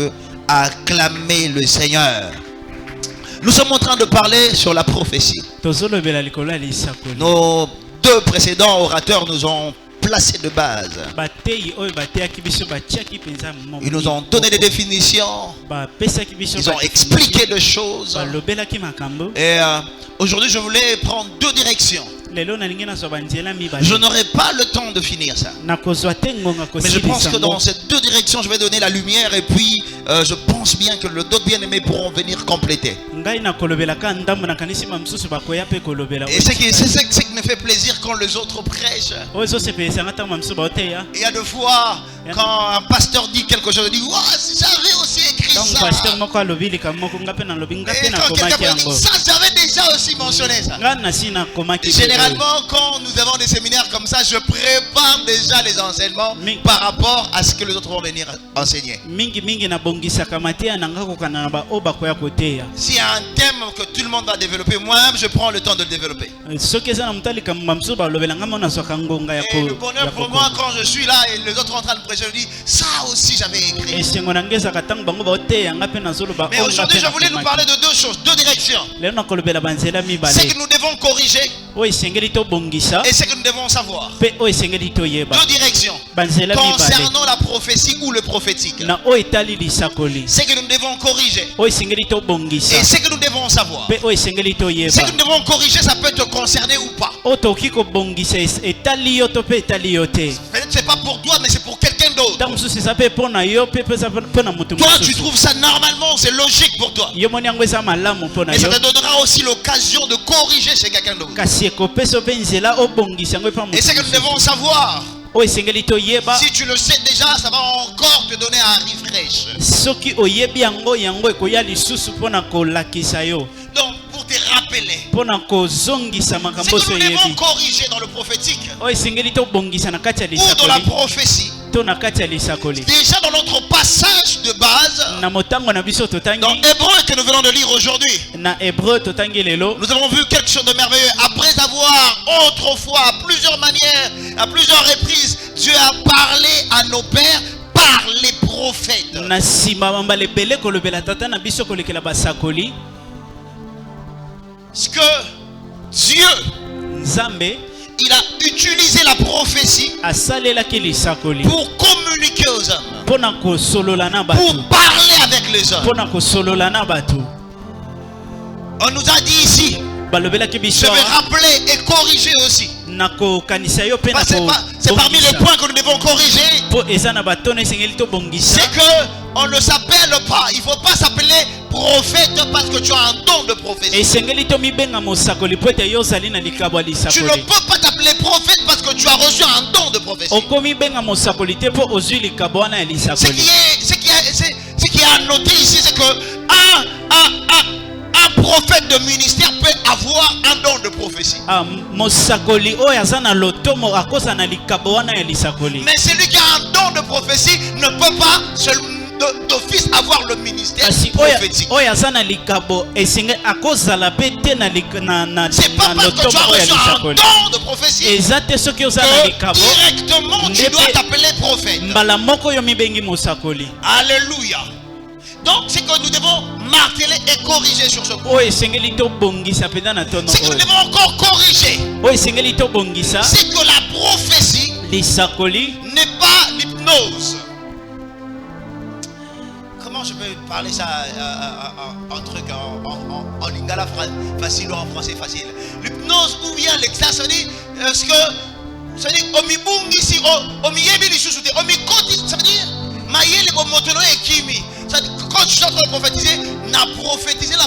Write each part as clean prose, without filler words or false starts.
peut acclamer le Seigneur. Nous sommes en train de parler sur la prophétie. Nos deux précédents orateurs nous ont placé de base. Ils nous ont donné des définitions. Ils ont expliqué des choses. Et aujourd'hui, je voulais prendre deux directions. Je n'aurai pas le temps de finir ça. Mais je pense que dans ces deux directions, je vais donner la lumière. Et puis, je pense bien que les d'autres bien-aimés pourront venir compléter. Et c'est ce qui me fait plaisir quand les autres prêchent. Il y a deux fois, quand un pasteur dit quelque chose, il dit, wow, j'avais aussi écrit ça. Et quand quelqu'un dit ça, j'avais déjà aussi mentionné ça. Généralement, quand nous avons des séminaires comme ça, je prépare déjà les enseignements par rapport à ce que les autres vont venir enseigner. S'il y a un thème que tout le monde va développer, moi-même je prends le temps de le développer. Et le bonheur pour moi quand je suis là et les autres sont en train de prêcher, je dis ça aussi j'avais écrit. Mais aujourd'hui je voulais nous parler de deux choses, deux directions. C'est que nous devons corriger et c'est que nous devons savoir. Deux directions concernant la prophétie ou le prophétique. C'est que nous devons corriger et c'est que nous devons savoir. C'est que nous devons corriger, ça peut te concerner ou pas. Peut-être c'est pas pour toi mais c'est pour quelqu'un d'autre. Toi tu trouves ça normalement, c'est logique pour toi. Mais ça te donnera aussi l'occasion de corriger chez quelqu'un d'autre. Et c'est que nous devons savoir. Si tu le sais déjà, ça va encore te donner un refresh. Donc pour te rappeler, c'est que nous devons corriger dans le prophétique ou dans la prophétie. Déjà dans notre passage de base, dans Hébreu que nous venons de lire aujourd'hui, nous avons vu quelque chose de merveilleux. Après avoir autrefois, à plusieurs manières, à plusieurs reprises, Dieu a parlé à nos pères par les prophètes. Ce que Dieu, il a utilisé la prophétie pour communiquer aux hommes, pour parler avec les hommes. On nous a dit ici, je vais rappeler et corriger aussi. C'est parmi les points que nous devons corriger. C'est que on ne s'appelle pas, il ne faut pas s'appeler prophète parce que tu as un don de prophétie. Tu ne peux pas t'appeler prophète parce que tu as reçu un don de prophétie. Ce qui est annoté ici, c'est que un prophète de ministère peut avoir un don de prophétie. Mais celui qui a un don de prophétie ne peut pas d'office avoir le ministère prophétique. C'est pas parce que tu as reçu un don de prophétie que directement tu dois t'appeler prophète. Alléluia. Donc c'est que nous devons marteler et corriger sur ce point. C'est que nous devons encore corriger. C'est que la prophétie n'est pas l'hypnose. Comment je peux parler ça en truc en lingala facile ou en français facile? L'hypnose ou bien l'extase, ça veut dire ce que ça veut dire omibungi si omiyebi lisusu te omikoti, ça veut dire mayele bo motolo ekimi. Quand je suis en train de prophétiser, la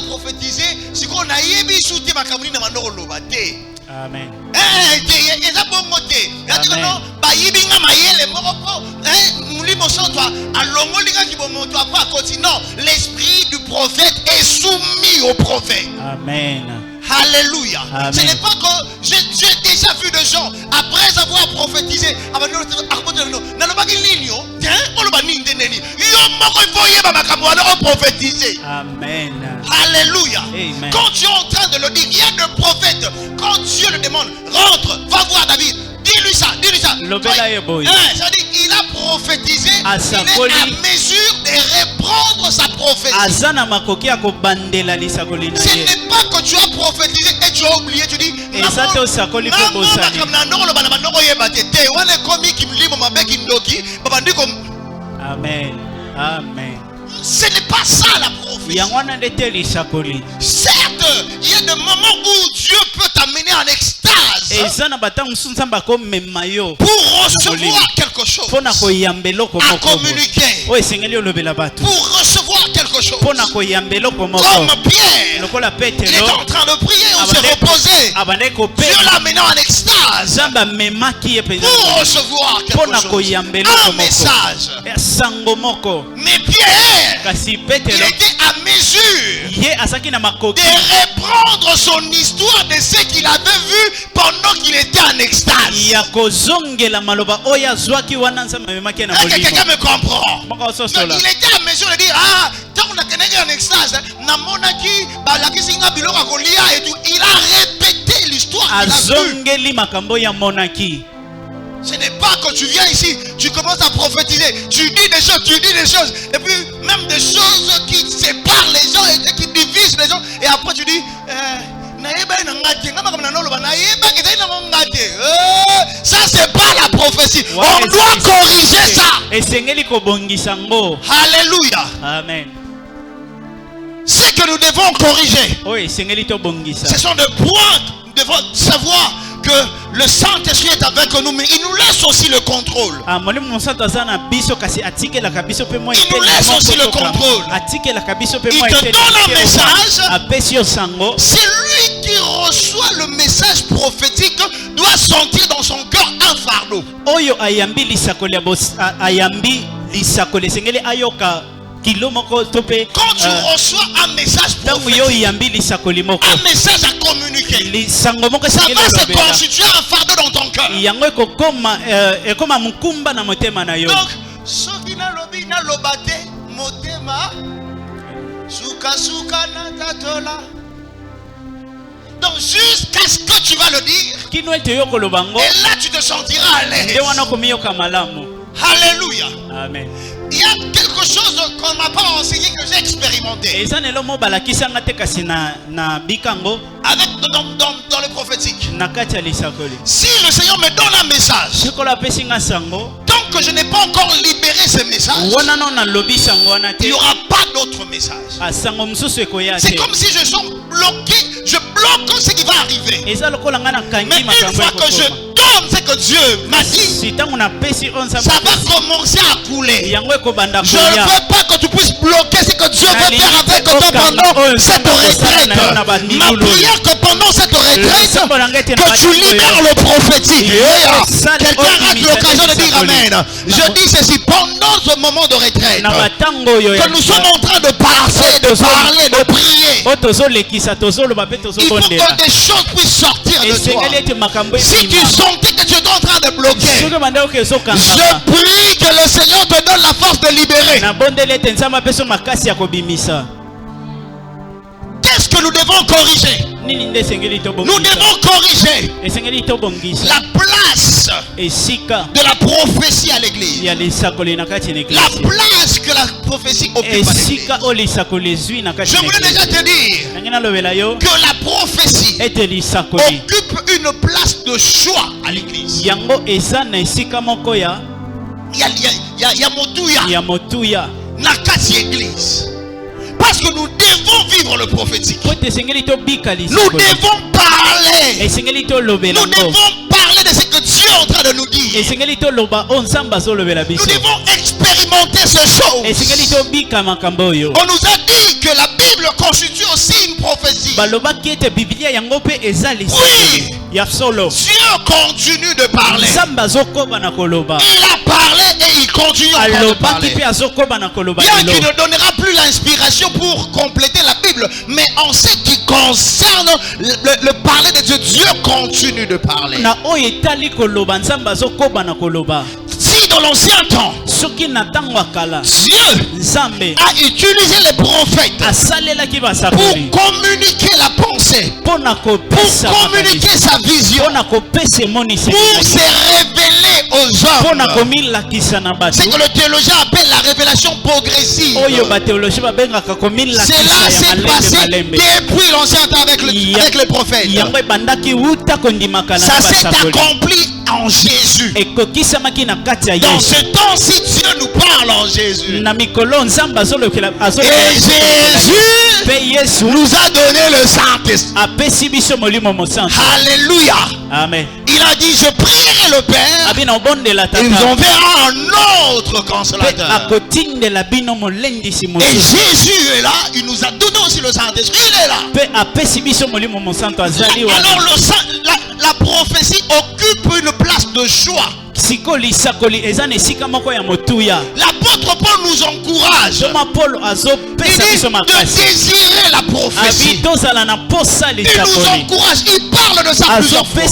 prophétiser, c'est qu'on a yebi souté ma kamuni na mandoro lobate. Amen. Eza bongo te. Yati no ba yibinga mayele moko mulimo santwa alongo linga ki bomo to apa koti. Non, l'esprit du prophète est soumis au prophète. Amen. Alléluia. Ce n'est pas que j'ai déjà vu des gens après avoir prophétisé. Amen. Alléluia. Amen. Quand tu es en train de le dire, il y a des prophètes. Quand Dieu le demande, rentre, va voir David. Dis-lui ça, dis-lui ça. C'est-à-dire, il a prophétisé, il est à mesure de reprendre prophétie. Ce n'est pas que tu as prophétisé et tu as oublié. Tu dis Amen. Amen. Ce n'est pas ça la prophétie. Certes, il y a des moments où Dieu peut t'amener en extase pour recevoir quelque chose, à communiquer, pour recevoir quelque chose. Comme Pierre, il est en train de prier, on s'est reposé. Dieu l'a amené en extase pour recevoir quelque chose, un message. Mais Pierre, il était à mesure de reprendre son histoire de ce qu'il avait vu pendant qu'il était en extase. Quelqu'un me comprend? Donc il était à mesure de dire, ah, tant qu'on a en extase, il a répété l'histoire qu'il a vue. Ce n'est pas que tu viens ici, tu commences à prophétiser, tu dis des choses, et puis même des choses qui séparent les gens et qui divisent les gens, et après tu dis, ça c'est pas la prophétie. On doit corriger ça. Alléluia. Amen. Ce que nous devons corriger, ce sont des points. Nous devons savoir que le Saint-Esprit est avec nous, mais il nous laisse aussi le contrôle. Il nous laisse aussi le contrôle. Il te donne un message. Celui qui reçoit le message prophétique doit sentir dans son cœur un fardeau. Quand tu reçois un message prophétique, un message à communiquer, ça va se constituer un fardeau dans ton cœur. Donc, ce qui n'a lobi n'a lobate, motema, suka suka na tatola. Donc, jusqu'à ce que tu vas le dire, et là tu te sentiras à l'aise. Alléluia. Amen. Il y a quelque chose qu'on m'a pas enseigné, que j'ai expérimenté avec dans le prophétique. Si le Seigneur me donne un message, tant que je n'ai pas encore libéré ce message, il n'y aura pas d'autre message. C'est comme si je suis bloqué, je bloque ce qui va arriver. Mais une fois que je donne ce que Dieu m'a dit, ça va commencer à couler. Je ne veux pas que tu puisses bloquer ce que Dieu veut faire avec toi pendant cette retraite. Ma prière que pendant cette retraite, que tu libères le prophétique. Quelqu'un a l'occasion de dire Amen. Je dis ceci, pendant ce moment de retraite, que nous sommes en train de parler, de prier, il faut que des choses puissent sortir de toi. Si tu sentais que tu es en train de bloquer, je prie que le Seigneur te donne la force de libérer. Qu'est-ce que nous devons corriger? Nous devons corriger la place de la prophétie à l'église. La place que la prophétie occupe à l'église. Je voulais déjà te dire que la prophétie occupe une place de choix à l'église. Il y a Motuya Nakati église. Parce que nous devons vivre le prophétique. Nous devons parler. Nous devons parler de ce que Dieu est en train de nous dire. Nous devons expérimenter ces choses. On nous a dit que la Bible constitue aussi une prophétie. Oui. Dieu continue de parler. Il a parlé et il continue encore de parler. Bien qu'il ne donnera plus l'inspiration pour compléter la Bible, mais en ce qui concerne le parler de Dieu, Dieu continue de parler. Si dans l'ancien temps, Dieu a utilisé les prophètes pour communiquer la pensée, pour communiquer sa vision, pour se révéler aux aux hommes. C'est que le théologien appelle la révélation progressive. Cela s'est passé depuis l'ancien temps avec les prophètes. Ça s'est accompli en Jésus. Dans ce temps-ci, Dieu nous parle en Jésus. Et Jésus nous a donné le Saint-Esprit. Alléluia. Amen. Il a dit, je prierai le Père et vous enverra un autre consolateur. Et Jésus est là, il nous a donné aussi le Saint-Esprit, il est là. Alors la prophétie occupe une place de choix. L'apôtre Paul nous encourage. Il dit de désirer la prophétie. Il nous encourage, il parle de ça plusieurs fois.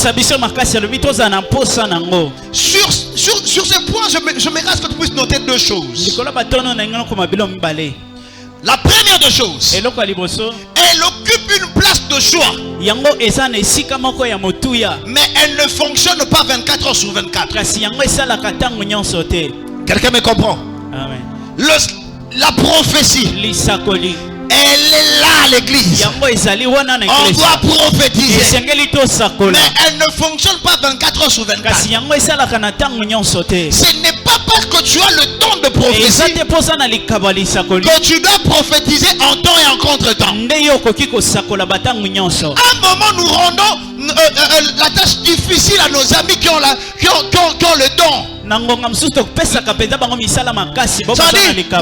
Sur ce point, je me reste que tu puisses noter deux choses. La première des choses, elle occupe une place de choix. Mais elle ne fonctionne pas 24 heures sur 24. Quelqu'un me comprend? Amen. La prophétie, elle est là à l'église. On doit prophétiser. Mais elle ne fonctionne pas 24 heures sur 24. Ce n'est pas parce que tu as le don de prophétie que tu dois prophétiser en temps et en contre-temps. À un moment, nous rendons la tâche difficile à nos amis qui ont le don.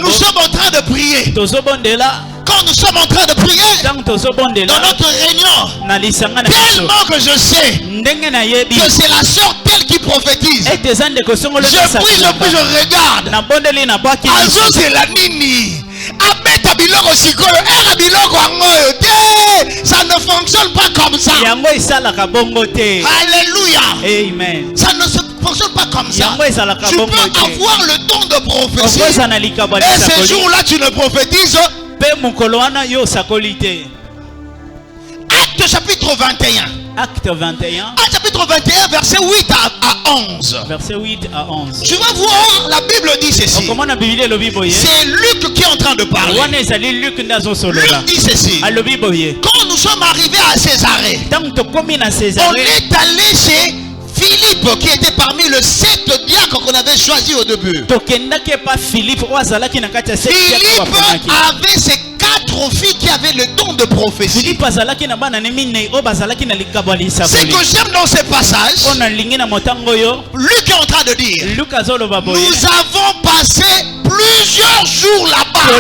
Nous sommes en train de prier. Quand nous sommes en train de prier dans notre réunion, tellement que je sais que c'est la sœur telle qui prophétise. Je prie, je regarde. Azo c'est la nini. Abeta biloko sikolo, era biloko angoyo te. Ça ne fonctionne pas comme ça. Alléluia. Amen. Ça ne fonctionne pas comme ça. Tu peux avoir le don de prophétie et ce jour-là tu ne prophétises. Acte chapitre 21. Acte 21. Acte chapitre 21, verset 8 à 11. Verset 8 à 11. Tu vas voir, la Bible dit ceci. C'est Luc qui est en train de parler. Luc dit ceci. Quand nous sommes arrivés à Césarée, on est allé chez Philippe qui était parmi les 7 diacres qu'on avait choisi au début. Philippe avait ses 4 filles qui avaient le don de prophétie. Ce que j'aime dans ces passages, Luc est en train de dire, nous avons passé plusieurs jours là-bas.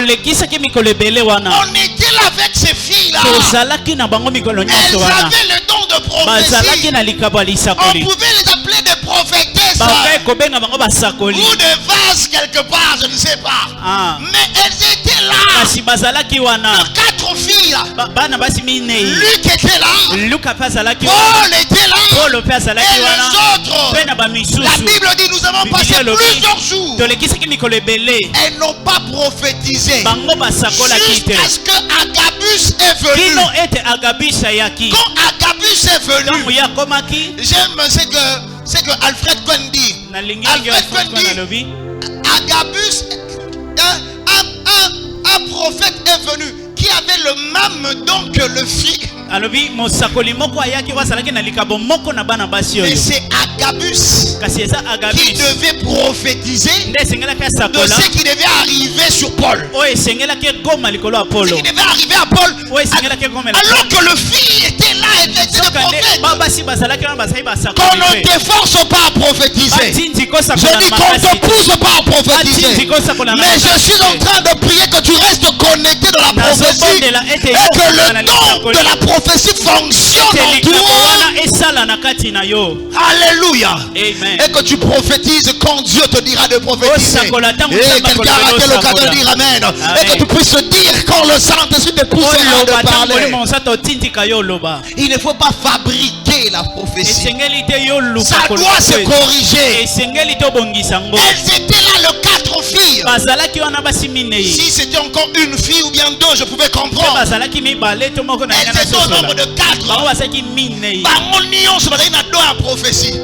On était là avec ces filles-là. Elles avaient le don de prophétie. On pouvait les appeler des prophétesses ou des vases quelque part, je ne sais pas. Mais elles étaient là. Les 4 filles là. Luc était là. Paul était là. Et les autres. La Bible dit nous avons passé plusieurs jours. Elles n'ont pas prophétisé jusqu'à ce que Agabus est venu. Quand Agabus est venu, j'aime ce que Alfred Cohen dit. Alfred Cohen dit, Agabus, un prophète est venu qui avait le même don que le fils. Mais c'est Agabus qui devait prophétiser de ce qui devait arriver sur Paul. Ce qui devait arriver à Paul. Alors que le fils était là et était le prophète. Qu'on ne t'efforce pas à prophétiser. Je dis qu'on ne te pousse pas à prophétiser. Mais je suis en train de prier que tu restes connecté dans la prophétie. Et que le don de la prophétie fonctionne en toi. Alléluia. Et que tu prophétises quand Dieu te dira de prophétiser. Et quelqu'un a raté l'occasion de dire Amen. Et que tu puisses dire quand le Saint-Esprit te poussera de parler. Il ne faut pas fabriquer la prophétie. Ça doit se corriger. Elles étaient là, le 4 filles. Si c'était encore une fille ou bien 2, je pouvais comprendre. Elles étaient au nombre de 4. Prophétie.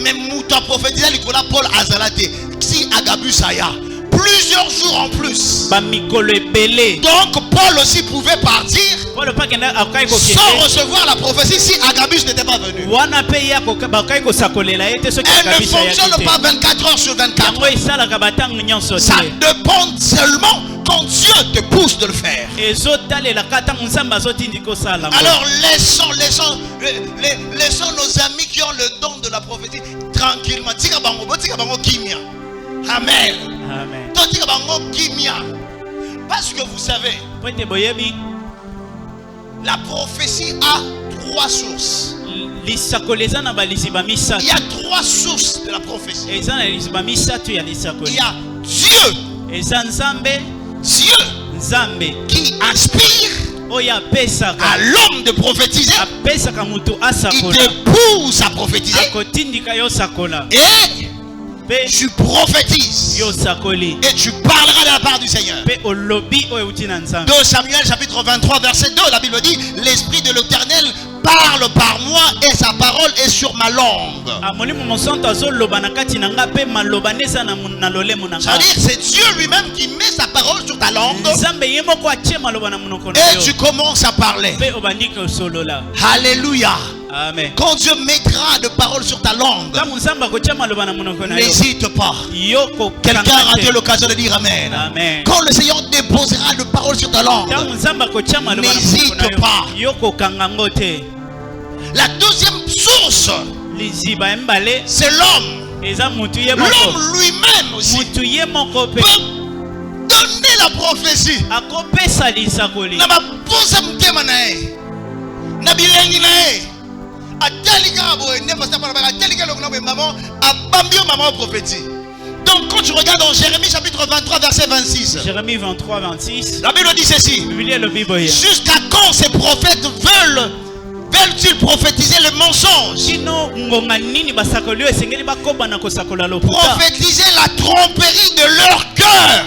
Mais Mouta prophétisé Nicolas Paul Azalate. Si Agabus Aya. Plusieurs jours en plus. Donc Paul aussi pouvait partir sans recevoir la prophétie si Agabus n'était pas venu. Elle ne fonctionne pas 24 heures sur 24. Ça dépend seulement quand Dieu te pousse de le faire. Alors laissons nos amis qui ont le don de la prophétie tranquillement. Amen. Amen. Parce que vous savez, la prophétie a 3 sources. Il y a 3 sources de la prophétie. Il y a Dieu. Dieu qui inspire à l'homme de prophétiser. Il te pousse à prophétiser. Et tu prophétises et tu parleras de la part du Seigneur. 2 Samuel chapitre 23 verset 2, la Bible dit: l'Esprit de l'Éternel parle par moi et sa parole est sur ma langue. C'est-à-dire c'est Dieu lui-même qui met sa parole sur ta langue et tu commences à parler. Alléluia. Amen. Quand Dieu mettra de paroles sur ta langue, n'hésite pas. Quelqu'un a raté l'occasion de dire Amen. Amen. Quand le Seigneur déposera de paroles sur ta langue, n'hésite pas. La deuxième source, c'est l'homme. L'homme lui-même aussi peut donner la prophétie. Donc quand tu regardes dans Jérémie chapitre 23 verset 26, Jérémie 23 26, la Bible dit ceci: jusqu'à quand ces prophètes veulent-ils prophétiser le mensonge, prophétiser la tromperie de leur cœur,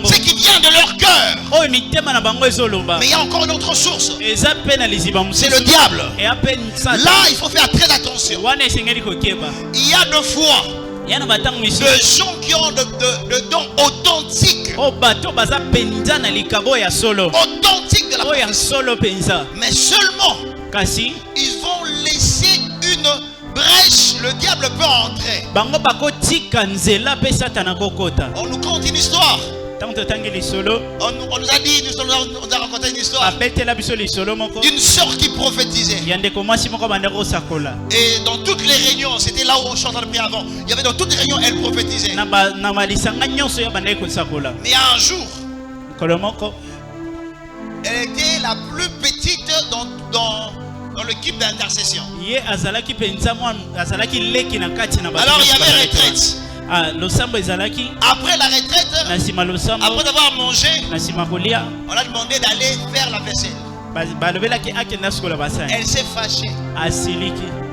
ce qui vient de leur cœur? Mais il y a encore une autre source, c'est le diable. Là il faut faire très attention. Il y a 2 fois de gens qui ont de dons authentiques, authentiques de la prophétie. Mais seulement ils vont laisser une brèche, le diable peut entrer. On nous conte une histoire. On nous a dit, on nous a raconté une histoire d'une sœur qui prophétisait. Et dans toutes les réunions, c'était là où on chantait le prier avant. Il y avait dans toutes les réunions, elle prophétisait. Mais un jour, elle était la plus petite dans l'équipe d'intercession. Alors il y avait retraite. Après la retraite, après avoir mangé, on a demandé d'aller faire la vaisselle. Elle s'est fâchée.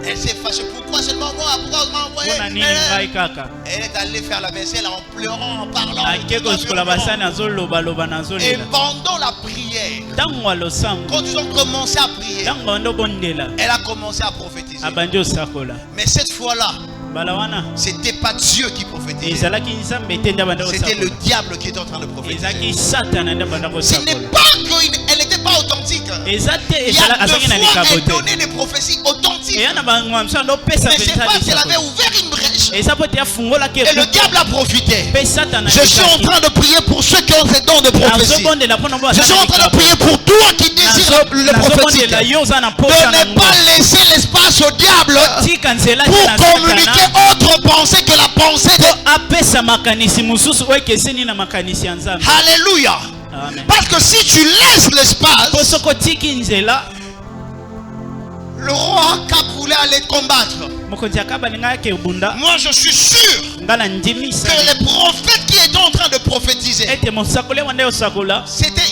Elle s'est fâchée. Pourquoi seulement moi? Pourquoi on m'a envoyé? Elle est allée faire la vaisselle en pleurant, en parlant. Et pendant la prière, quand ils ont commencé à prier, elle a commencé à prophétiser. Mais cette fois-là, c'était pas Dieu qui prophétisait. C'était le diable qui était en train de prophétiser. Ce n'est pas qu'elle n'était pas authentique. Il y a 2 fois elle donnait des prophéties authentiques. Mais c'est pas qu'elle avait ouvert une brèche et le diable a profité. Je suis en train de prier pour ceux qui ont ces dons de prophétie. Je suis en train de prier pour toi qui désire le prophétique, de ne pas laisser l'espace au diable pour communiquer autre pensée que la pensée de... Alléluia. Parce que si tu laisses l'espace, le roi Cap voulait aller combattre. Moi je suis sûr que les prophètes qui étaient en train de prophétiser, il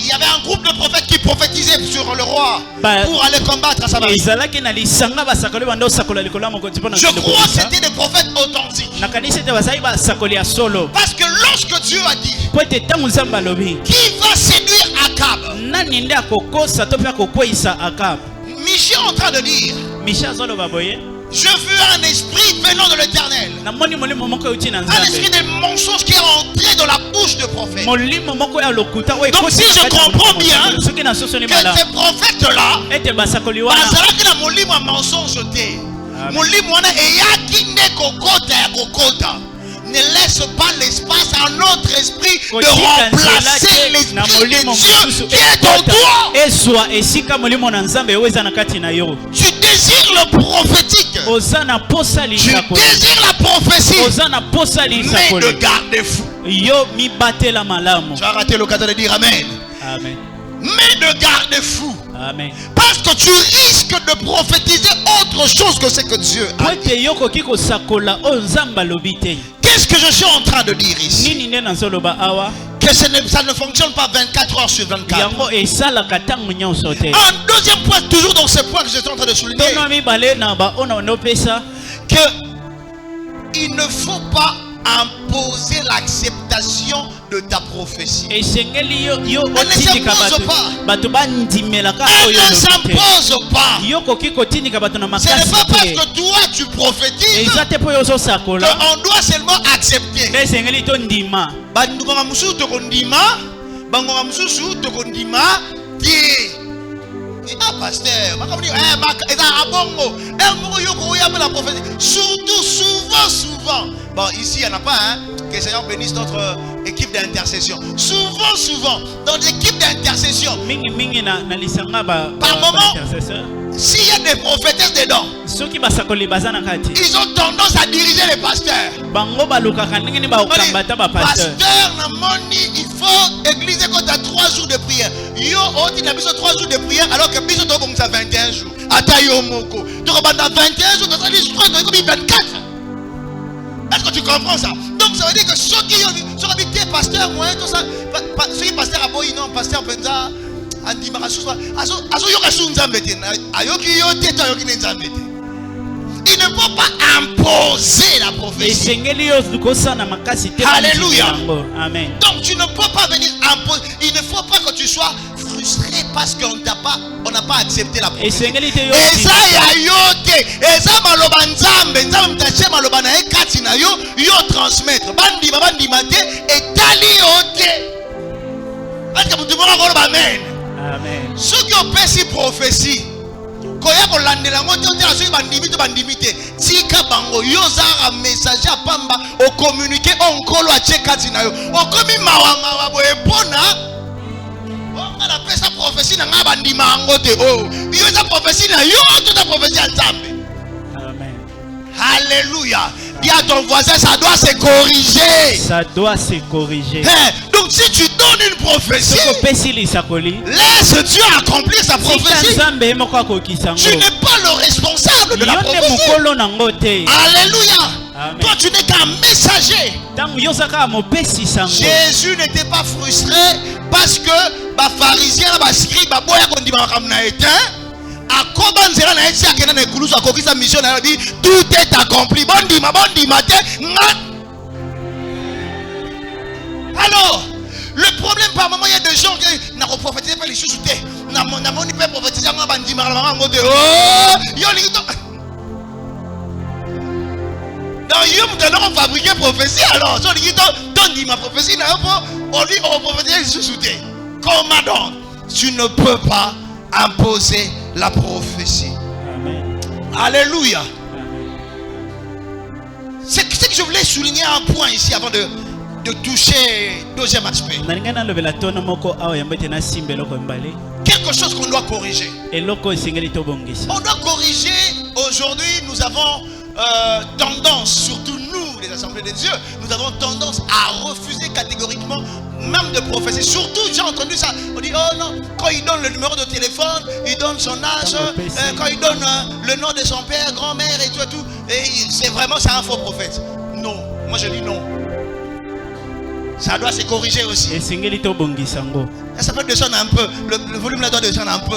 y avait un groupe de prophètes qui prophétisaient sur le roi pour aller combattre à Samarie. Je crois que c'était des prophètes authentiques. Parce que lorsque Dieu a dit qui va séduire Akab, Michel est en train de dire Je veux un esprit venant de l'Éternel. Un esprit de mensonge qui est rentré dans la bouche de prophète. Donc si je comprends bien que ces prophètes-là, ne laisse pas l'espace à notre esprit de remplacer l'esprit de Dieu qui est en toi. Tu désires le prophétique. Tu désires la prophétie. Mais de garde-fou. Tu as raté l'occasion de dire Amen. Amen. Mais de garde-fou. Amen. Parce que tu risques de prophétiser autre chose que ce que Dieu a dit. Qu'est-ce que je suis en train de dire ici? Que ça ne fonctionne pas 24 heures sur 24. Un deuxième point, toujours dans ce point que j'étais en train de souligner, que il ne faut pas imposer l'acceptation de ta prophétie. Elle ne s'impose pas. Elle ne s'impose pas. Ce n'est pas parce que toi tu prophétises qu'on doit seulement accepter. Ah pasteur, surtout souvent. Bon, ici il n'y en a pas, hein. Que le Seigneur bénisse notre équipe d'intercession. Souvent, dans l'équipe d'intercession, par moment, s'il y a des prophétesses dedans, ils ont tendance à diriger les pasteurs. Pasteur, il faut église quand tu as 3 jours de prière. Yo, tu as 3 jours de prière alors que Biso tu as 21 jours. Atayo moko. Tu as 21 jours, tu as dit 24. Est-ce que tu comprends ça? Donc ça veut dire que ceux qui ont habité pasteur, moi, tout ça, ceux qui pasteur à Boy, non, pasteur Penza, Andi Marassoua, il ne faut pas imposer la prophétie. Alléluia. Amen. Donc tu ne peux pas venir imposer. Il ne faut pas que tu sois frustré parce qu'on n'a pas accepté la prophétie. Et ça yo transmettre. Amen. Amen. Ceux qui ont perçu prophétie, koya kolandela ngo te aso bandimite tika bango yozara message apamba o communiquer onkolo a chekati na yo okomi mawa boepona on a appelé ça prophétie na nga bandima ngo te oh yo ça prophétie na yo toute la prophétie à Nzambe. Amen. Alléluia. Dis à ton voisin, ça doit se corriger. Ça doit se corriger. Donc si tu donnes une prophétie, laisse Dieu accomplir sa prophétie. Tu n'es pas le responsable de la prophétie. Alléluia. Amen. Toi tu n'es qu'un messager. Jésus n'était pas frustré parce que les pharisiens, les scribes, tout est accompli. Alors, le problème par moment, il y a des gens qui n'ont pas prophétisé pas les choses. N'ont pas prophétisé. Donc, ils ont fabriqué prophétie. Alors, on dit ma prophétie, on dit on prophétise les choses. Comment donc? Tu ne peux pas imposer la prophétie. Amen. Alléluia. C'est que je voulais souligner un point ici avant de toucher deuxième aspect. Quelque chose qu'on doit corriger. On doit corriger. Aujourd'hui, nous avons tendance, surtout nous, les assemblées de Dieu, nous avons tendance à refuser catégoriquement même de prophétie. Surtout, j'ai entendu ça. On dit, oh non, quand il donne le numéro de téléphone, il donne son âge, quand il donne le nom de son père, grand-mère et tout, et c'est vraiment ça un faux prophète. Non, moi je dis non. Ça doit se corriger aussi. Ça peut descendre un peu. Le volume là doit descendre un peu.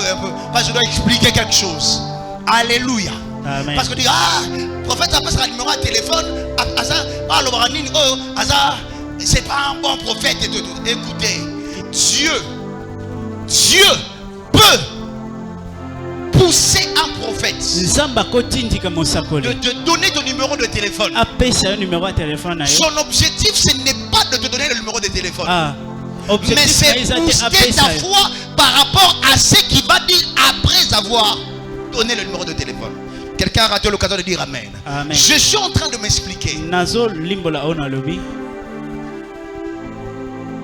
Parce que je dois expliquer quelque chose. Alléluia. Amen. Parce que dit, prophète appelle ça numéro de téléphone. C'est pas un bon prophète. Écoutez, Dieu peut pousser un prophète de te donner ton numéro de téléphone. Son objectif, ce n'est pas de te donner le numéro de téléphone. Mais c'est booster ta foi par rapport à ce qu'il va dire après avoir donné le numéro de téléphone. Quelqu'un a raté l'occasion de dire Amen. Amen. Je suis en train de m'expliquer.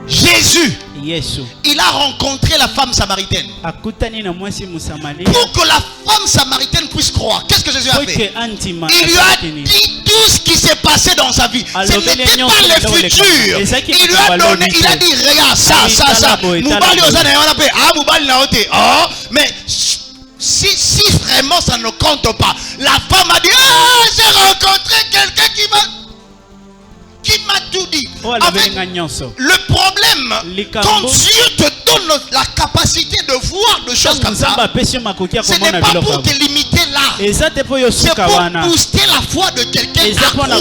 Jésus, il a rencontré la femme samaritaine. Pour que la femme samaritaine puisse croire, qu'est-ce que Jésus a fait? Il lui a dit tout ce qui s'est passé dans sa vie. Ce n'était pas le futur. Il lui a donné, il a dit regarde ça. Mais si vraiment ça ne compte pas, la femme a dit j'ai rencontré quelqu'un qui m'a tout dit. En fait, le problème, quand Dieu te donne la capacité de voir des choses comme ça, ce n'est pas pour te limiter là. C'est pour booster la foi de quelqu'un à croire à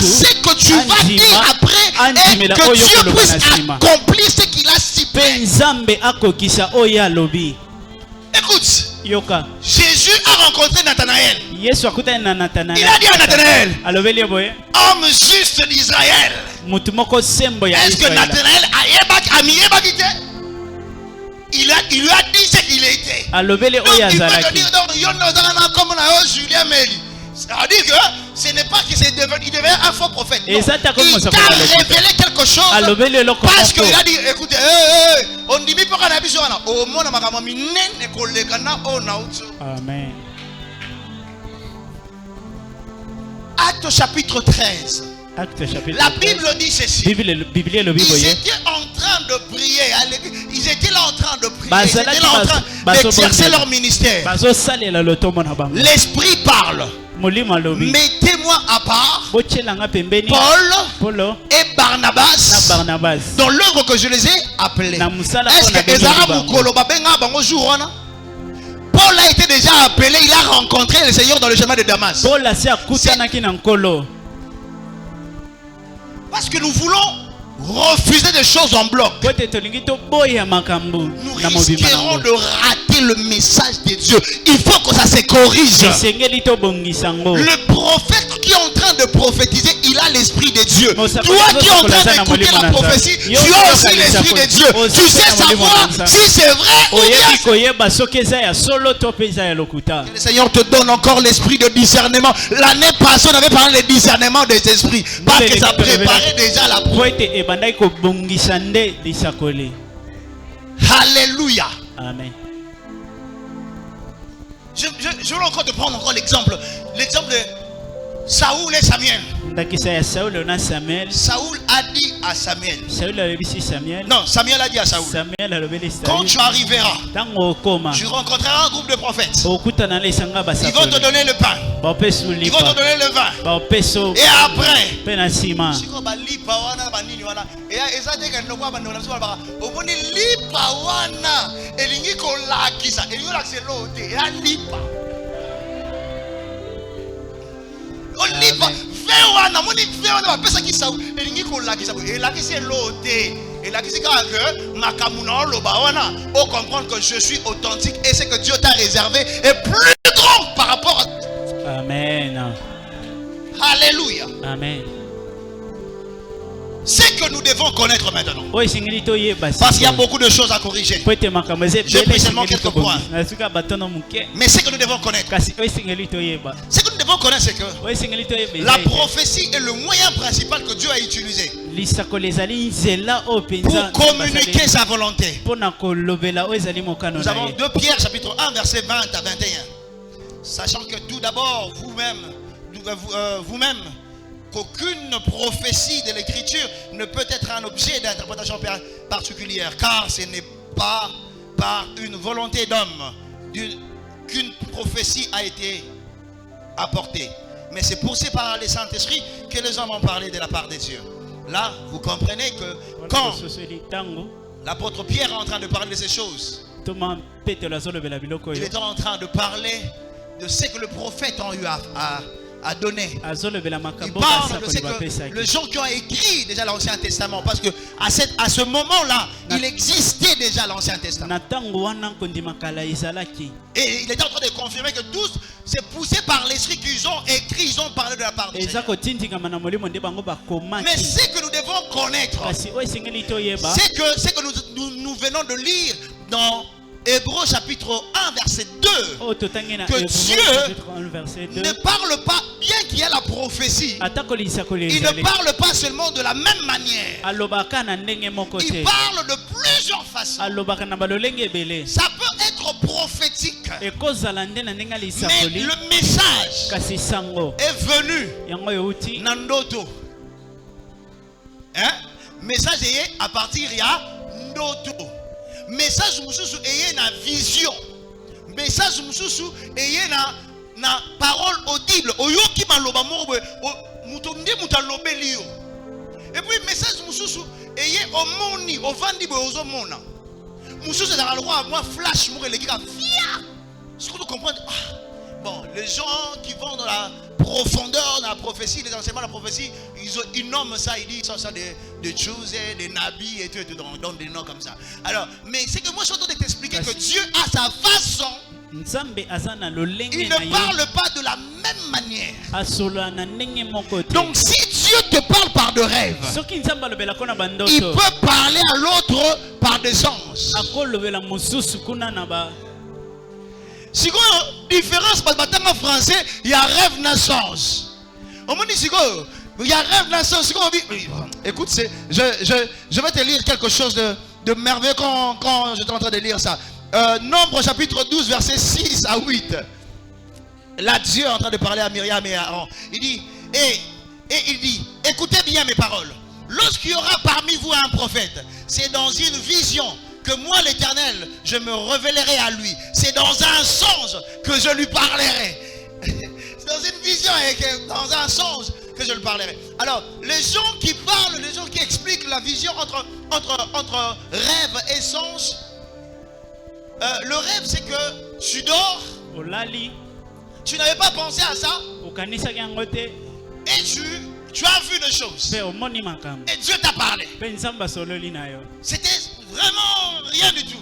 ce que tu vas dire après et que Dieu puisse accomplir ce qu'il a stipulé. Écoute, Jésus a rencontré Nathanaël. Il a dit à Nathanaël, homme juste d'Israël. Est-ce que Nathanaël il lui a dit ce qu'il était. Donc il peut te dire, c'est-à-dire que ce n'est pas qu'il devient un faux prophète. Non. Il t'a révélé quelque chose parce qu'il a dit, écoutez, on dit pas qu'on a besoin. Amen. Acte chapitre 13. La Bible dit ceci. Ils étaient en train de prier. Ils étaient là en train de prier. Ils étaient là en train d'exercer leur ministère. L'Esprit parle. Mettez-moi à part Paul et Barnabas dans l'œuvre que je les ai appelés. Est-ce que Paul a été déjà appelé, il a rencontré le Seigneur dans le chemin de Damas. Parce que nous voulons refuser des choses en bloc. Nous risquerons de rater le message de Dieu. Il faut que ça se corrige. Le prophète qui est en train de prophétiser, il a l'esprit de Dieu. Toi qui es en train d'écouter la prophétie, tu as aussi l'esprit de Dieu. Tu sais savoir si c'est vrai ou bien. Que le Seigneur te donne encore l'esprit de discernement. L'année passée, on avait parlé de discernement des esprits. Parce que ça préparait déjà la prophétie. Alléluia. Amen. Je veux encore te prendre encore l'exemple de Saoul et Samuel. Saoul a dit à Samuel. Non, Samuel a dit à Saoul. Quand tu arriveras, tu rencontreras un groupe de prophètes. Ils vont te donner le pain. Ils vont te donner le vin. Et après, Olipa, Féwana, moni Féwana, pesa qui ça, elingi kola qui ça, et là qui c'est l'autre, et là qui c'est que makamuna lobawana, on comprendre que je suis authentique et ce que Dieu t'a réservé est plus grand par rapport à. Amen. Alléluia. Amen. C'est que nous devons connaître maintenant. Parce qu'il y a beaucoup de choses à corriger. J'ai pris seulement quelques points. Mais ce que nous devons connaître. Ce que nous devons connaître, c'est que la prophétie est le moyen principal que Dieu a utilisé pour communiquer sa volonté. Nous avons 2 Pierre chapitre 1 verset 20 à 21. Sachant que tout d'abord, vous-même, qu'aucune prophétie de l'écriture ne peut être un objet d'interprétation particulière, car ce n'est pas par une volonté d'homme qu'une prophétie a été apportée, mais c'est poussé par le Saint-Esprit que les hommes ont parlé de la part de Dieu. Là, vous comprenez que quand l'apôtre Pierre est en train de parler de ces choses, il est en train de parler de ce que le prophète a eu à donner. Il parle de ce que les gens qui ont écrit déjà l'Ancien Testament, parce que à ce moment-là, il existait déjà l'Ancien Testament. Et il était en train de confirmer que tous, c'est poussé par l'esprit qu'ils ont écrit, ils ont parlé de la part de Dieu. Mais ce que nous devons connaître, c'est que nous venons de lire dans Hébreux chapitre 1 verset 2 que Dieu ne parle pas, bien qu'il y ait la prophétie, il ne parle pas seulement de la même manière. Il parle de plusieurs façons. Ça peut être prophétique, mais le message est venu Nandoto. Message est à partir de Ndoto. Message mususu eye na vision. Message mususu eye na parole audible. Oyoki maloba moko mutonde mutalobeli yo. Et puis message mususu eye omoni ovandi bo ozomona. Mususu dans le roi moi flash moko lekika via. Ce que vous comprenez. Bon, les gens qui vont dans la profondeur, dans la prophétie, les enseignements de la prophétie, ils nomment ça, ils disent ça des choses, des nabis et tout, dans des noms comme ça. Alors, mais c'est que moi je suis en train de t'expliquer que Dieu a sa façon. Il ne parle pas de la même manière. Donc si Dieu te parle par de rêves, il peut parler à l'autre par des anges. Si vous avez une différence en français, il y a rêve dans le sens. Il y a rêve dans le sens. Écoute, je vais te lire quelque chose de merveilleux quand j'étais en train de lire ça. Nombre chapitre 12, versets 6 à 8. Là, Dieu est en train de parler à Myriam et à Aaron. Il dit, il dit, écoutez bien mes paroles. Lorsqu'il y aura parmi vous un prophète, c'est dans une vision que moi l'Éternel, je me révélerai à lui. C'est dans un songe que je lui parlerai. C'est dans une vision et dans un songe que je lui parlerai. Alors, les gens qui parlent, les gens qui expliquent la vision entre rêve et songe, le rêve c'est que tu dors, tu n'avais pas pensé à ça, et tu as vu des choses. Et Dieu t'a parlé. C'était vraiment rien du tout.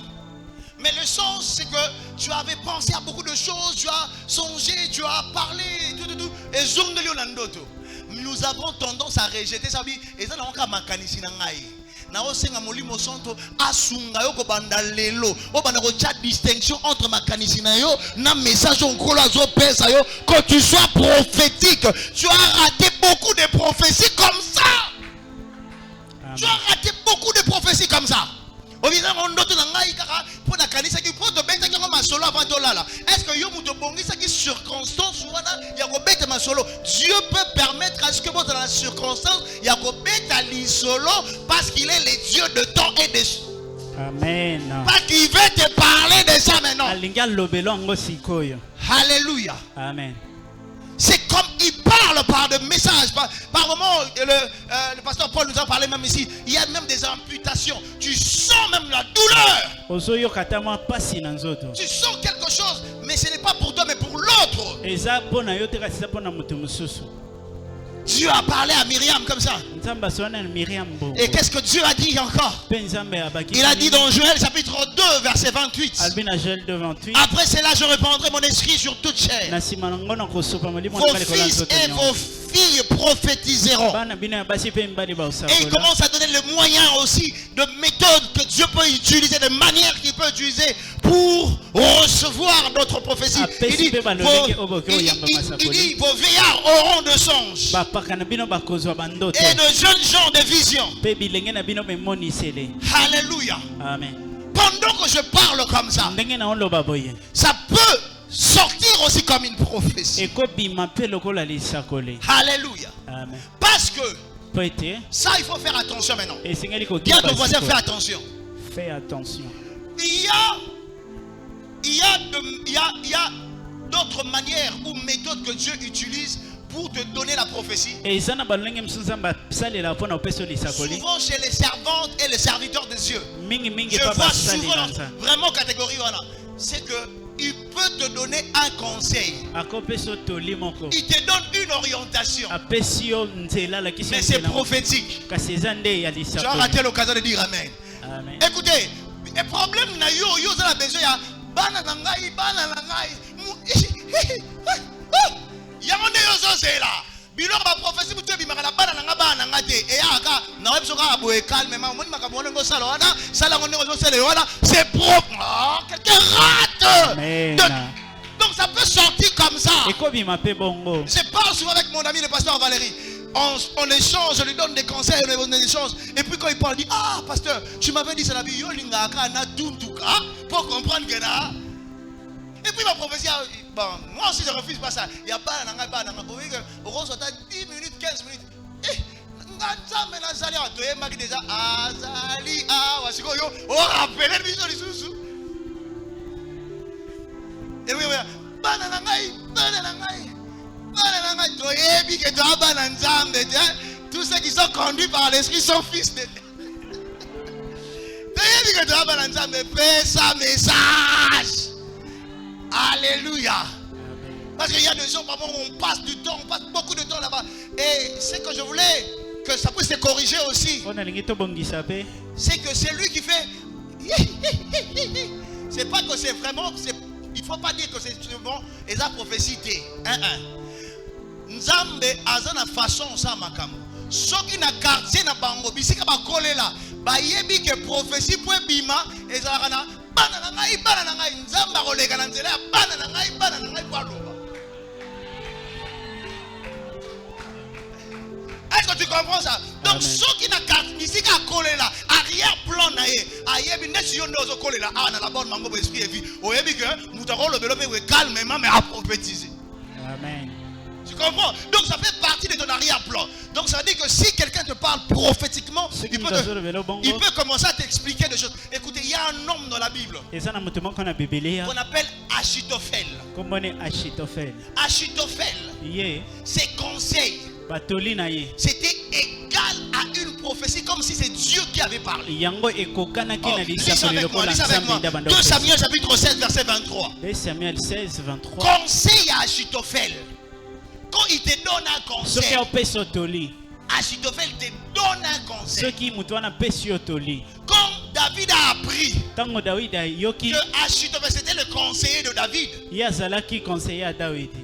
Mais le sens, c'est que tu avais pensé à beaucoup de choses, tu as songé, tu as parlé, tout. Et nous avons tendance à rejeter ça. Et ça, on a distinction entre que tu sois prophétique. Tu as raté beaucoup de prophéties comme ça. Amen. Tu as raté beaucoup de prophéties comme ça. Est-ce que Dieu peut permettre à ce que vous dans la circonstance parce qu'il est le Dieu de temps et de... Amen. Parce qu'il veut te parler de ça maintenant. Alléluia. Amen. C'est comme il parle par de messages. Par moment, le pasteur Paul nous a parlé même ici. Il y a même des amputations. Tu sens même la douleur. Tu sens quelque chose, mais ce n'est pas pour toi, mais pour l'autre. Dieu a parlé à Myriam comme ça. Et qu'est-ce que Dieu a dit encore? Il a dit dans Joël chapitre 2 verset 28. Après cela je répandrai mon esprit sur toute chair. Vos fils et vos filles prophétiseront. Et il commence à donner le moyen aussi de méthodes que Dieu peut utiliser, de manières qu'il peut utiliser pour recevoir notre prophétie. Il dit vos vieillards auront de songes et de jeunes gens de visions. Alléluia. Amen. Pendant que je parle comme ça, ça peut sortir aussi comme une prophétie. Alléluia. Amen. Parce que ça, il faut faire attention maintenant. Dis à ton voisin, fais attention. Fais attention. Il y a d'autres manières ou méthodes que Dieu utilise pour te donner la prophétie. Souvent chez les servantes et les serviteurs de Dieu. Je vois souvent vraiment catégorie. C'est que il peut te donner un conseil. Il te donne une orientation. Mais c'est prophétique. Tu as raté l'occasion de dire Amen. Amen. Écoutez, le problème n'a yo a besoin ya bana nangai. Yamone yo c'est là. Bilo ba prophétie mutu bi makala bana nanga bana ngate e aka na web soka boye calme ma moni makamona ngo sala wana sala ngo ngo sala wana c'est propre. Quelqu'un rate. Donc ça peut sortir comme ça. Je parle souvent avec mon ami le pasteur Valérie. On échange, je lui donne des conseils, on échange. Et puis quand il parle, il dit ah pasteur, tu m'avais dit ça la vie yo lingaka na tuntuka pour comprendre que là. Et puis ma prophétie, bon, moi aussi je refuse pas ça. Il y a pas nanga vous voyez que au rose 10 minutes, 15 minutes. Nganza mena zali atoye maki déjà azali wasiko yo on rappelle le biso lisusu. Et oui, bana nangai. Tous ceux qui sont conduits par l'esprit sont fils de Dieu. Sa message. Alléluia. Parce qu'il y a des gens, par exemple, on passe du temps, on passe beaucoup de temps là-bas. Et c'est que je voulais que ça puisse se corriger aussi. C'est que c'est lui qui fait. C'est pas que c'est vraiment. Il ne faut pas dire que c'est bon. Et ça prophétie. Nzambe azana façon ça makamo. Soki na quartier na bango bisika ba kolela ba yebi ke prophétie pour bima ezalana bana na ngai nzamba koleka na nzela bana na ngai kwa loba. Est-ce que tu comprends ça? Donc soki na quartier bisika kolela arrière plan na ye ayebi nesu yo ndozo kolela na la bonne mango esprit et vie oyebi que mutako lobelo pe calmement mais à prophétiser. Amen. Tu comprends? Donc ça fait partie de ton arrière-plan. Donc ça veut dire que si quelqu'un te parle prophétiquement, il peut commencer à t'expliquer des choses. Écoutez, il y a un homme dans la Bible qu'on appelle Achitophel. Achitophel, ses conseils, c'était égal à une prophétie, comme si c'est Dieu qui avait parlé. Lis avec moi. 2 Samuel chapitre 16 verset 23. 2 Samuel 16 23. Conseil à Achitophel. Quand il te donne un conseil, Achitophel te donne un conseil. Quand David a appris que Achitophel c'était le conseiller de David,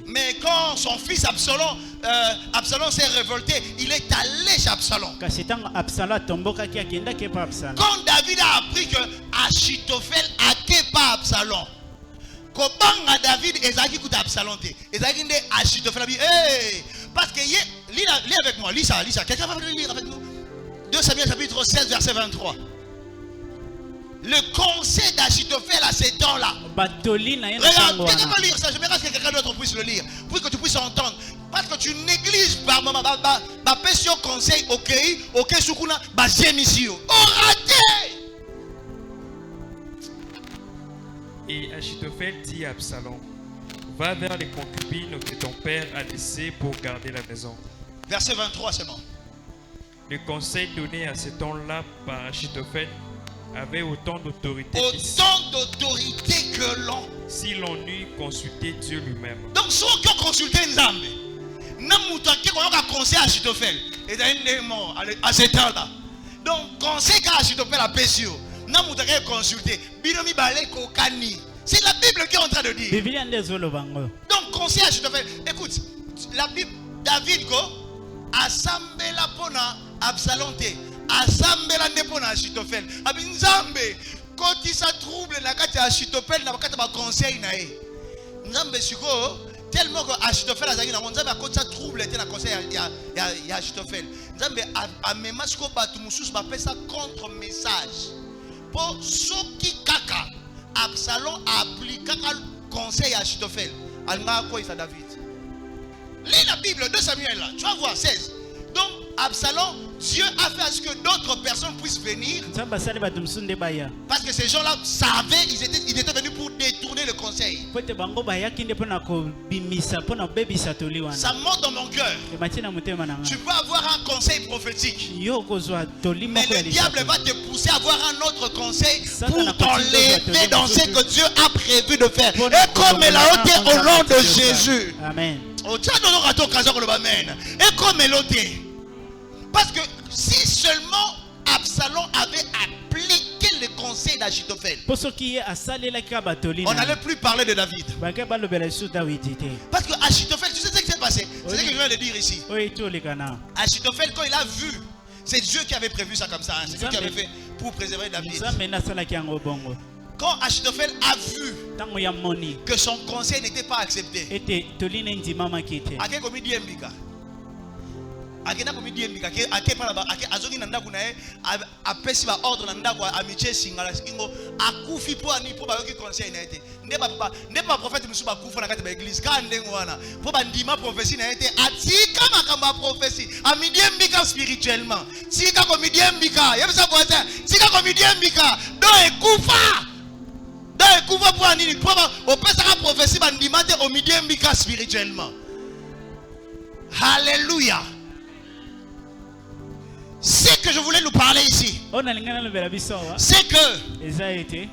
mais quand son fils Absalom s'est révolté, il est allé chez Absalom. Quand David a appris que Achitophel a pas Absalom, Kobanga David ezaki kuta Absalom te. Ezaki nde Achitophel abi parce que lis avec moi, lis ça. Quelqu'un va lire avec nous. 2 Samuel chapitre 16 verset 23. Le conseil d'Achitophel à ces temps-là. Regarde, quelqu'un va lire ça. Je me reste que quelqu'un d'autre puisse le lire pour que tu puisses entendre. Parce que tu négliges par moment ba pesio conseil OK sukuna ba gémisio. Raté. Et Achitophel dit à Absalom, va vers les concubines que ton père a laissées pour garder la maison. Verset 23 seulement. Le conseil donné à ce temps-là par Achitophel avait autant d'autorité que l'on. Si l'on eût consulté Dieu lui-même. Donc, ceux qui ont consulté Nzambe, n'amutaki qu'on a conseillé Achitophel. Et d'ailleurs, mort à ce temps-là. Donc, conseil qu'Achitophel a péché. N'amutaki consulté. Binomi balé kokani. C'est la Bible qui est en train de dire. Donc, conseil Achitophel. Écoute, la Bible, David go assemble la pona Absalom te. Assemble la nepona Achitophel. Abinzambe. Quand il se trouble, la carte Achitophel n'a pas de conseil. Nzambe suko tellement que Achitophel a zaki na Nzambe quand ça trouble était na conseil ya Achitophel. Nzambe a même suko batu mususu ba pesa contre message. Pour ceux qui kaka Absalom a appliqué le conseil à Achitophel. Alma quoi David. Lis la Bible 2 Samuel là, tu vas voir 16. Donc Absalom Dieu a fait à ce que d'autres personnes puissent venir. Nzambe asali bato mosusu nde baya. Parce que ces gens-là savaient, ils étaient venus pour détourner le conseil. Po ete bango bayaki nde mpona kobimisa mpona kobebisa toli wana. Ça monte dans mon cœur. Emati na motema na Tu nga. peux avoir un conseil prophétique. Yo kozwa toli Mais moko ya le diable va lisapo. te pousser à avoir un autre conseil Satan pour a continué t'enlever de dans ce te- que Dieu a prévu de faire. Mpona Et comme elle a kolongola ôté na au nom de nzambe Jésus. Amen. Oh, tiens, non, non, attends, Kazak, le Amen. Et comme elle a ôté. Parce que si seulement Absalom avait appliqué le conseil d'Achitophel, Po soki ye asalelaki ka batoli on na n'allait plus parler de David. bake balobela lisusu Dawidi te. Parce que Achitophel, tu sais ce qui s'est passé? C'est ce que je viens de dire ici. Oyo eti oleka na. Achitophel, quand il a vu, c'est Dieu qui avait prévu ça comme ça. Hein. C'est Dieu qui avait fait pour préserver David. Nzambe nde asalaki yango bongo. Quand Achitophel a vu Ntango ya moni que son conseil n'était pas accepté, ete toli na endimamaki te. ake komidi embika. Akena komidi embika. Ake pala ba ake azongi na ndaku na ye apesi ba ordre na ndaku amiche singala singo akufi po ani po ba yoki conseil na ete. Ne ba prophète musu ba kufa na kati ba église ka ndengo wana. Po ba ndima prophétie na ete atika makamba prophétie. Amidi embika spirituellement. Tika komidi embika. Yebisa boza. Tika komidi embika. Do ekufa. Do ekufa po ani po ba opesa ka prophétie ba ndima te omidi embika spirituellement. Alléluia. Ce que je voulais nous parler ici, Oyo nalinga nalobela biso awa c'est que eza ete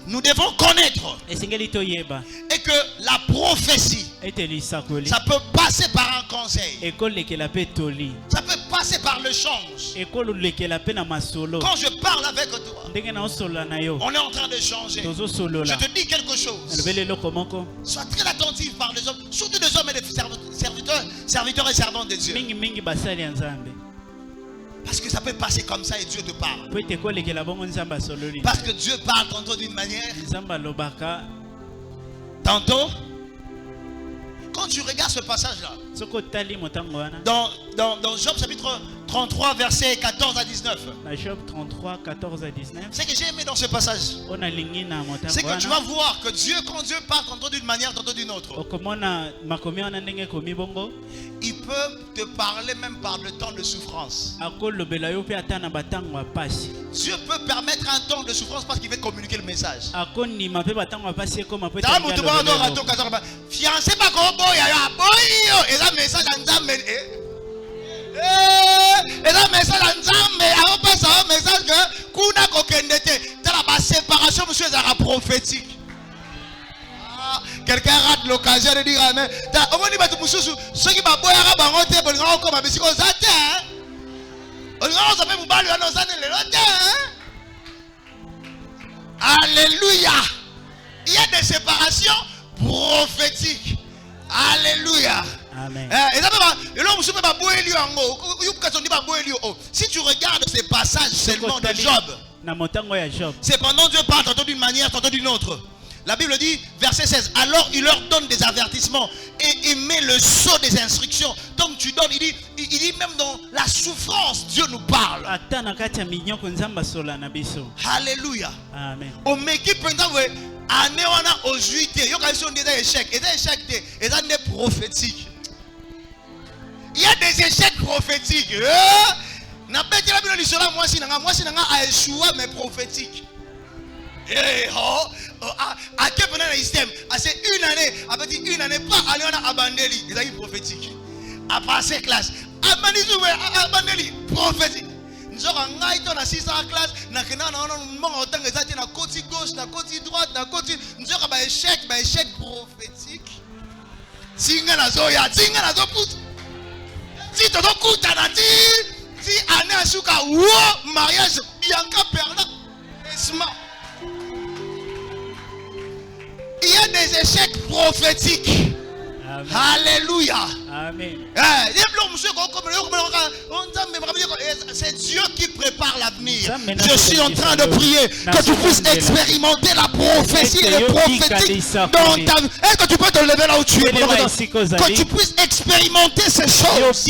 nous devons connaître esengeli toyeba et que la prophétie, ete lisakoli ça peut passer par un conseil, ekolekela mpe toli ça peut passer par le change. ekolekela mpe na masolo Quand je parle avec toi, ndenge naosolola na yo on est en train de changer. Je tozosolola te dis quelque chose. nalobeli eloko moko Sois très attentif par les hommes, surtout les hommes et les serviteurs et servantes de Dieu. mingimingi basali ya nzambe Parce que ça peut passer comme ça et Dieu te parle. po ete ekolekela bongo nzambe asololi Parce que Dieu parle tantôt d'une manière, nzambe alobaka tantôt. Quand tu regardes ce passage-là, soki otali motango wana dans Job chapitre 33, versets 14 à 19, na Job 33 14 à 19 ce que j'ai aimé dans ce passage, oyo nalingi na c'est motango que tu vas wana voir que Dieu, quand Dieu parle tantôt d'une manière, tantôt d'une autre, okomona makomi wana ndenge ekomi bongo il peut te parler même par le temps de souffrance. akolobela yo mpe ata na batango ya pasi Dieu peut permettre un temps de souffrance parce qu'il veut communiquer le message. akonima mpe batango ya pasi ekoma po Tala mutu moko ndo rato kaza koba, fiancé ba ko boya ya boyo eza message ya Nzambe eza message ya Nzambe akopesa un message que kuna kokende te tala ba séparation monsieur ezaka prophétique. Quelqu'un rate l'occasion de dire amen. Au moins, ceux qui m'ont boyé à Bangote, pour les gens comme à Bessico, ça tient. On s'appelle Moubali, on s'en est le Alléluia. Il y a des séparations prophétiques. Alléluia. Amen. Si tu regardes ces passages seulement de Job, na motango ya Job c'est pendant Dieu parle tantôt d'une manière, tantôt d'une autre. La Bible dit, verset 16, alors il leur donne des avertissements et il met le sceau des instructions. Donc tu donnes, il dit même dans la souffrance, Dieu nous parle. ata na kati ya minyoko nzambe asola na biso. Alléluia. Amen. Au meki pendant que année on a aux juillet, yo quand ils ont des échecs, et des échecs et des prophétiques. Il y a des échecs prophétiques. Na bête la Bible dit cela moi si nanga a échoué mais prophétique. À quel point le système, c'est une année, pas année on a abandonné, ils ont prophétique. À passer classe, abandonné, prophétique. Nous avons un 6 en classe, nous avons un côté gauche, un côté droite, un côté. Nous avons un échec prophétique. Si nous avons si tu as un si année à souka, mariage, Bianca Perla, il y a des échecs prophétiques. Amen. Alléluia. Amen. C'est Dieu qui prépare l'avenir. Amen. Je suis en train de prier que tu puisses expérimenter la prophétie et le prophétique dans ta vie. Est-ce que tu peux te lever là où tu es? Que tu puisses expérimenter ces choses.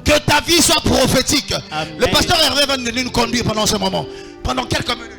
Que ta vie soit prophétique. Amen. Le pasteur Hervé va nous conduire pendant ce moment. Pendant quelques minutes.